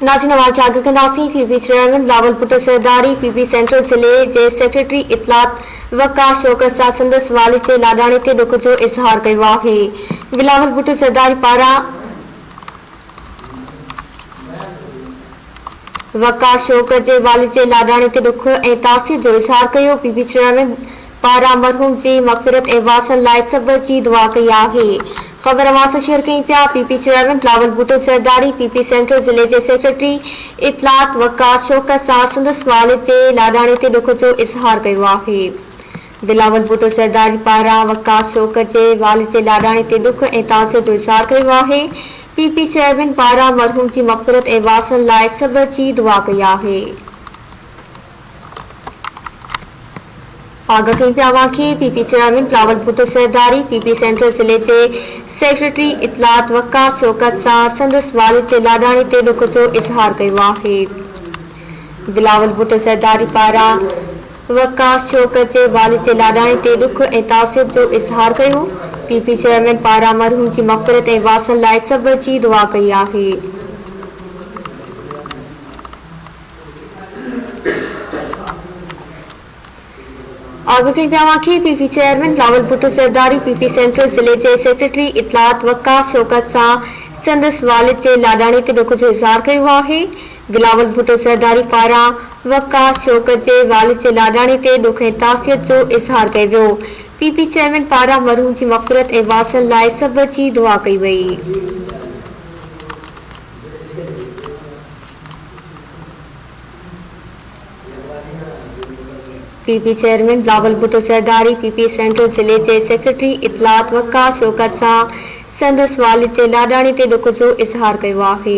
नाज़रीन वाक़िया आगे कंदासीं। पीपी चेयरमैन बिलावल भुट्टो सरदारी पीपी सेंट्रल ज़िले जे सेक्रेटरी इतलात वक़ास शौकत सां संदसि वालिद जे लाॾाणे ते दुख जो इज़हार कयो आहे। बिलावल भुट्टो सरदारी पारां वक़ास शौकत जे वालिद जे लाॾाणे ते दुख ऐं तासीर जो इज़हार कयो। पीपी चेयरमैन पारां मरहूम जी मग़फ़िरत ऐं वासन लाइ सब्र जी दुआ कई आहे। ख़बर अवां शेयर कई पिया। पीपी चेयरमैन बिलावल भुट्टो सरदारी पीपी सेंट्रल ज़िले जे सेक्रेटरी इतलात वक़ास शौकत सां संदसि वालिद जे लाॾाणे ते दुख जो इज़हार कयो आहे। बिलावल भुट्टो सरदारी पारां वक़ास शौकत जे वालिद जे लाॾाणे ते दुख ऐं तासीर जो इज़हार कयो आहे। पीपी चेयरमैन पारां मरहूम जी मग़फ़िरत ऐं वासन लाइ सब्र जी दुआ कई आहे। आगाह कई पिया वाक़िए। पीपी चेयरमैन बिलावल भुट्टो सरदारी पीपी सेंट्रल ज़िले जे सेक्रेटरी इतलात वक़ास शौकत सां संदसि वालिद जे लाॾाणे ते दुख जो इज़हार कयो आहे। बिलावल भुट्टो सरदारी पारां वक़ास शौकत जे वालिद जे लाॾाणे ते दुख ऐं तासीर जो इज़हार कयो। पीपी चेयरमैन पारां मरहूम जी मग़फ़िरत ऐं वासन लाइ सब्र जी दुआ कई आहे। आगे कई पिया वाक़िए। पीपी चेयरमैन बिलावल भुट्टो सरदारी पीपी सेंट्रल ज़िले जे सेक्रेटरी इतलात वक़ास शौकत सां संदसि वालिद जे लाॾाणे ते दुख जो इज़हार कयो आहे। बिलावल भुट्टो सरदारी पारां वक़ास शौकत जे वालिद जे लाॾाणे ते दुख ऐं तासीर जो इज़हार कयो वियो। पीपी चेयरमैन पारां मरहूम जी मग़फ़िरत ऐं वासन लाइ सब्र जी दुआ कई वई। पीपी चेयरमैन बिलावल भुट्टो सरदारी पीपी सेंट्रल ज़िले जे सेक्रेटरी इतलात वक़ास शौकत सां संदसि वालिद जे लाॾाणे ते दुख जो इज़हार कयो आहे।